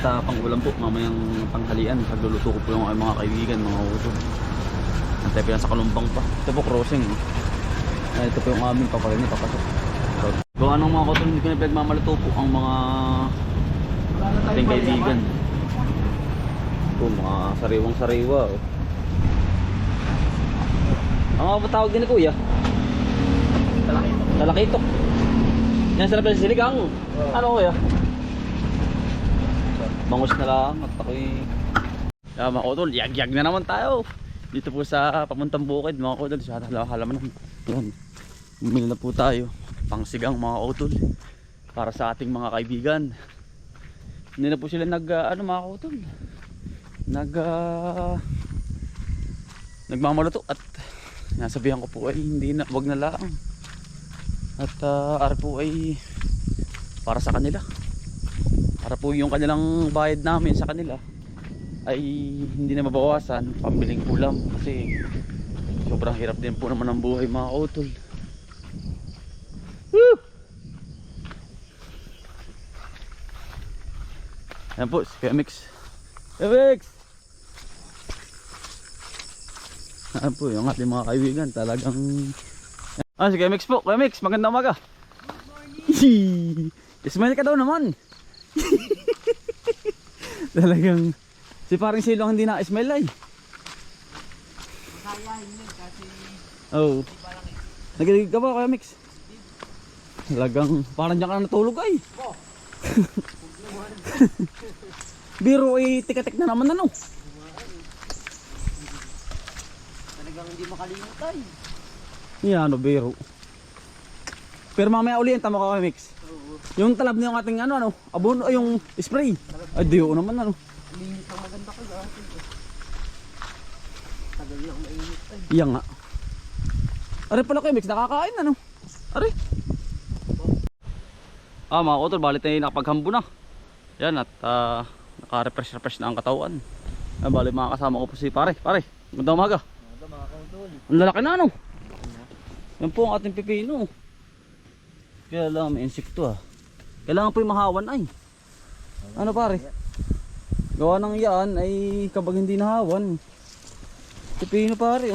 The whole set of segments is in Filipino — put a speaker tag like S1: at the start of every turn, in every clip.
S1: pang-ulam po, mamayang panghalian. Pagluluto ko po yung mga kaibigan, mga utol. Antay pa yan sa Kalumbang pa. Ito po crossing. Ito po yung aming paparin, papasok. Gawa ng mga utol, hindi ko na pinagmamaluto po ang mga ating kaibigan. Ito, mga sariwang sariwa. Ang mga tawag din ni kuya? Talakitok. Yan sa labas siligang. Ano kuya? Bangus na lang at ako'y mga kutol, yag-yag na naman tayo dito po sa papuntang bukid mga kutol. Sa halaman yan, bumili na po tayo pang sigang mga kutol para sa ating mga kaibigan. Hindi na po sila mga kutol nagmamaluto at nasabihan ko po ay hindi na, wag na lang at ara po ay para sa kanila, para po yung kanilang bayad namin sa kanila ay hindi na mabawasan pambiling ulam kasi sobrang hirap din po naman ang buhay mga utol. Woo! Ayan po si PMX. Ayan po yung ating mga kaibigan talagang si PMX po. PMX, magandang umaga. Good morning. Smile ka daw naman. Talagang si paring silong hindi na-smile ay.
S2: Kayahin yun kasi
S1: Oh. Nagilig ka ba kaya mix? Talagang parang diyan ka na natulog ay. Biro ay tikatik na naman ano.
S2: talagang hindi makalimot ay.
S1: Yan ano biro. Pero mamaya uli yan tama ka kaya mix. Yung talab niyo ng ating ano abono ay yung spray. Ay diyo naman ano.
S2: Linis ang maganda ko dati. Tagal lang mainit ay.
S1: Iya nga. Are pala kaya mix nakakain ano. Are. Mga kutol, balit na nakapaghambo na. Yan at naka-refresh na ang katawan. Balit mga kasama ko po si pare. Magandang umaga.
S2: Mga kautol.
S1: Ang lalaki na ano. Yan po ang ating pipino. Kaya lang may insekto Kailangan po yung mahawan ay. Ano pare? Gawa ng yan ay kapag hindi nahawan. Pipino pare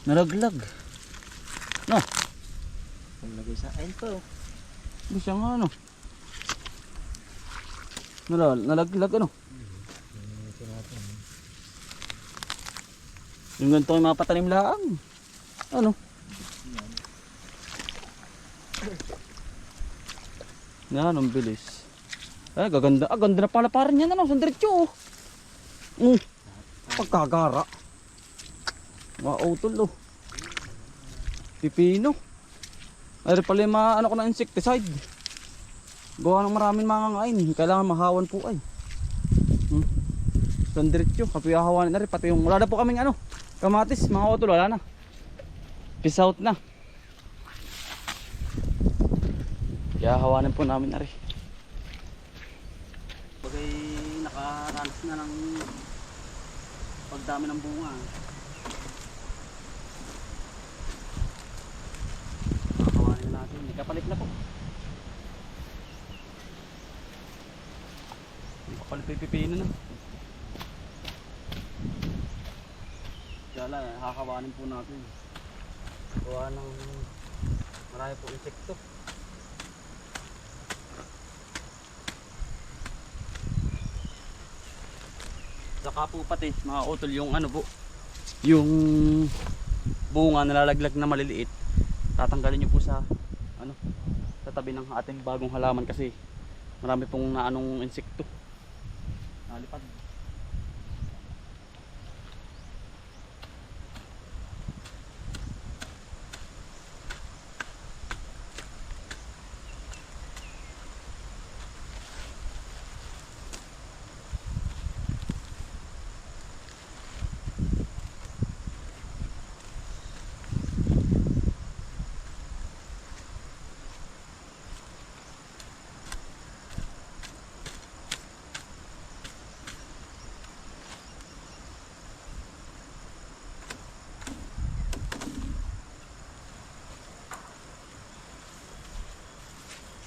S1: Nalaglag. No.
S2: Paglagay sa ayun po.
S1: Hindi siya nga ano. Nalaglag ano. Yung ganito yung mga patanim laang. Ano? Yan, ang bilis. Ay, gaganda. Ganda na pala parang yan. Ano, sandiretso. Pagkagara. Mautol Pipino. Ay, pala yung ano ko na insecticide. Gawa ng maraming mga ngain. Kailangan mahawan po ay. Sandiretso. Kapiyahawanin na rin. Pati yung wala na po kaming kamatis. Mga utol, wala na. Peace out na. Kaya hawanin po namin na rin. Bagay nakaranas na ng pagdami ng bunga. Hawanin natin. Kapalit na po. Kapalit po yung pipino na. Kaya lang, hakawanin po natin. Gawa ng marami po insekto. Saka po pati mga utol yung yung bunga nalalaglag na maliliit, tatanggalin nyo po sa sa tabi ng ating bagong halaman kasi marami pong naanong insekto nalipad.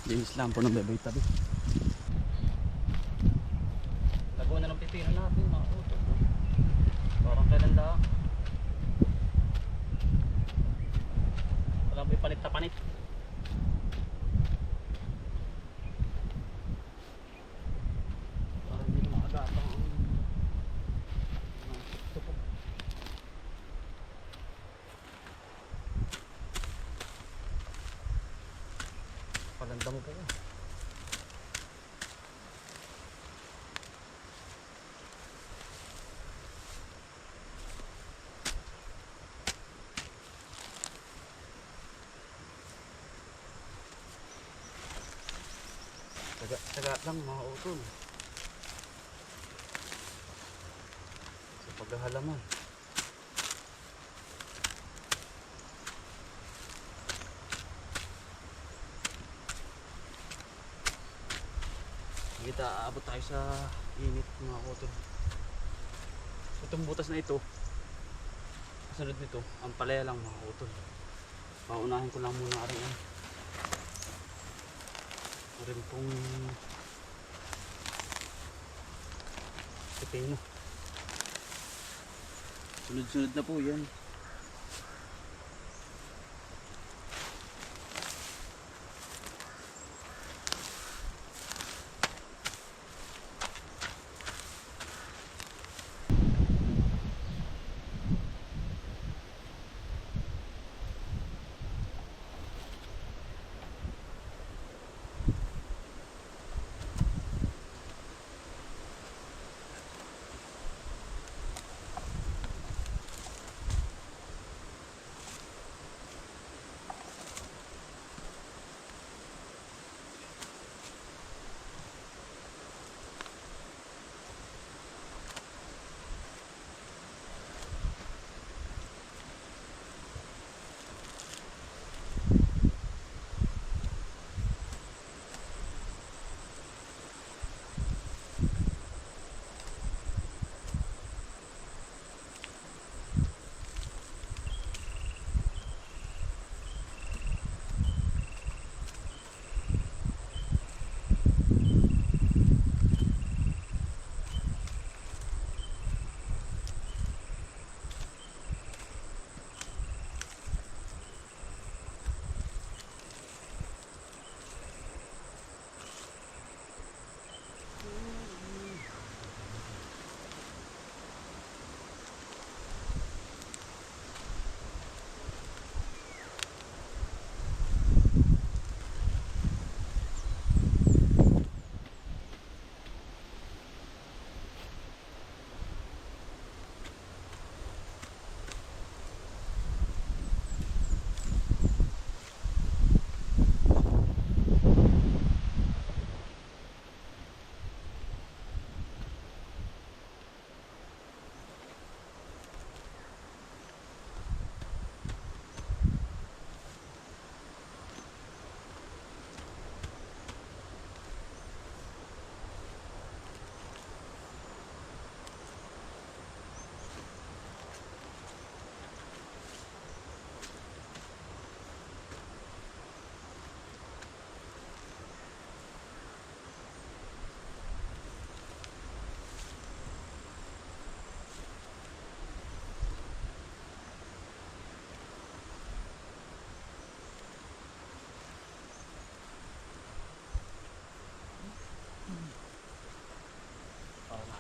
S1: Linis lang po ng bebay tabi. pira natin mga utol. Parang kailan lang. Wala may palit na panit. Parang hindi na makagatang ang tupok. Palandam ko yun. Taga lang mga utol sa paghahalaman. Kita aabot tayo sa init mga utol. Itong butas na ito, kasunod nito ang palaya lang mga utol. Paunahin ko lang muna rin pong pipino. Sunod-sunod na po yan.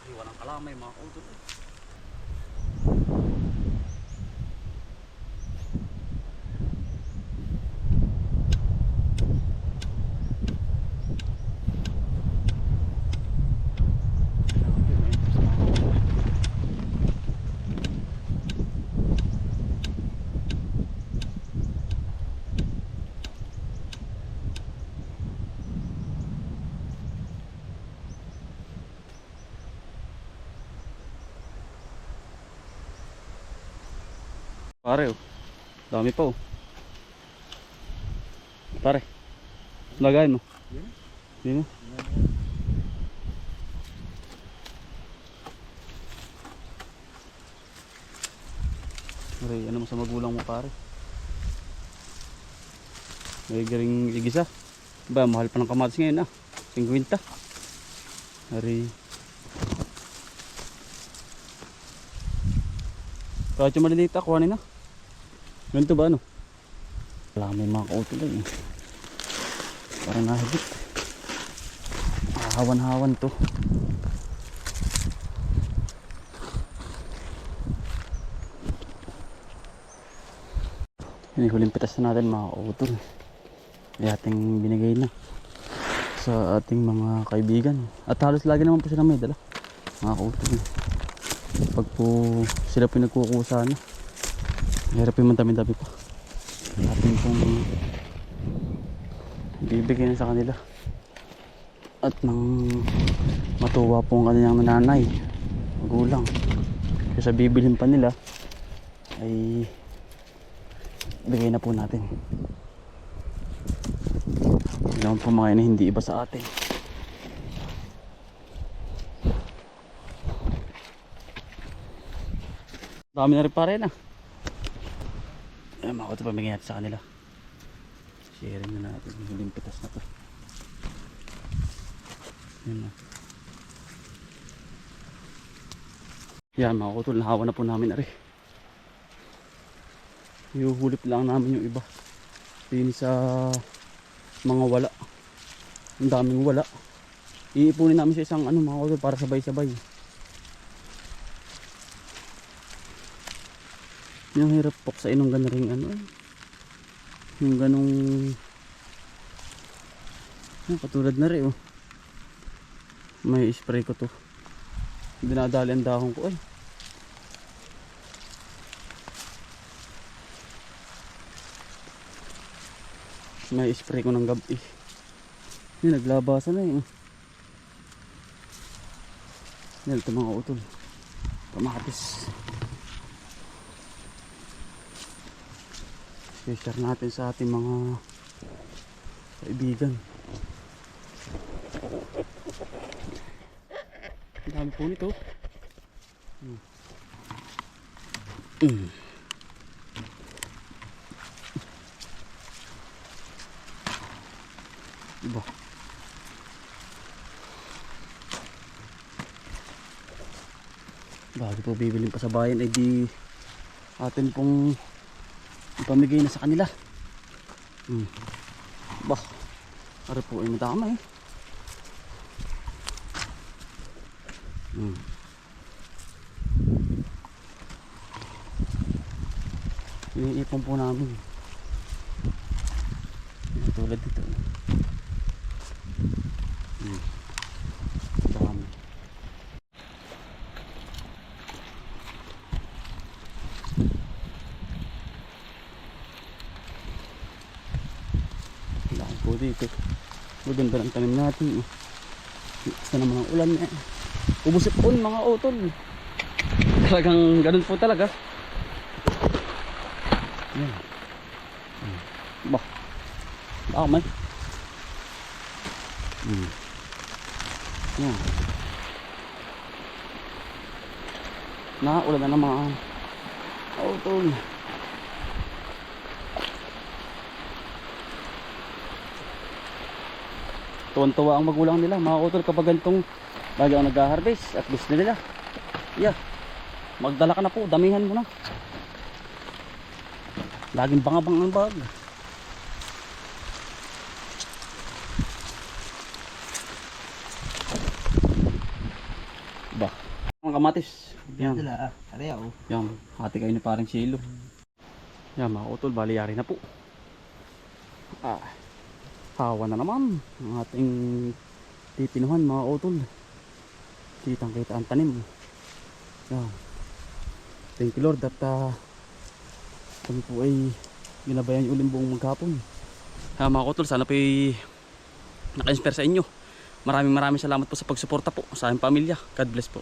S1: Walang kalamay mga utol. Pare, oh. Dami pa, oh. Pare, lagayin mo. Yun. Pare, ano mo sa magulang mo, pare? May garing igisa. Ba, mahal pa ng kamatis ngayon, ah. 50. Pare. Kahit yung maliliit kuhanin na. Ganito ba ano? Wala may mga kautol eh. Parang nahigit. Hawan-hawan to. Yung huling pitas na natin mga kautol. Ay ating binigay na sa ating mga kaibigan. At halos lagi naman po sila may dala. Mga kautol. Pag po sila pinagkukusa na, hirap yung mantami-tabi pa. Ating pong bibigyan sa kanila. At nang matuwa po ang kanilang nanay, magulang. Kasi sa bibilhin pa nila, ay bigay na po natin. Hindi naman po mga yun, hindi iba sa atin. Dami na rin pa rin ah. Ay, makot pa bigyan natin sa kanila. Sharing na natin yung huling pitas na to. Yan na. Yan mga kutol, nahawa na po namin na rin. Iuhulip lang namin yung iba. Din sa mga wala. Ang daming wala. Iipunin namin sa isang ano mga kutol para sabay-sabay. Yung hirap puksain ng ganaring ano eh. Yung ganong katulad na rin oh. May spray ko to. Dinadali ang dahon ko eh. May spray ko ng gabi. Yan, naglabasan na eh. Yan, ito mga utol. Kamatis. I-share natin sa ating mga kaibigan. Ang dami po nito. Diba? Bago po bibilin pa sa bayan ay di atin pong ipamigay na sa kanila. Bah, para po ay madama eh. Iniipon po namin. Tulad dito. Dami. Dami po dito. Maganda ng tanim natin. Basta naman ang ulan eh. Ubusip po mga utol. Talagang ganun po talaga. Yan. Bah. Damay. Yan. Ulan na ng mga utol. Tuwan-tuwa ang magulang nila mga utol kapag ganitong lagi ang nag-harvest at gusto nila. Yeah. Magdala ka na po, damihan mo na. Laging bangabang ang bag. Ba. Ang kamatis. Yan. Yan. Hati kayo ni parang silo. Yan mga utol, bali yari na po. Hawa na naman ang ating pipinuhan mga utol. Kitang kita ang tanim. Yan. Thank you Lord at kami po ay ginabayan yung uling buong maghapon. Mga utol, sana po ay naka-inspire sa inyo. Maraming salamat po sa pagsuporta po sa aming pamilya. God bless po.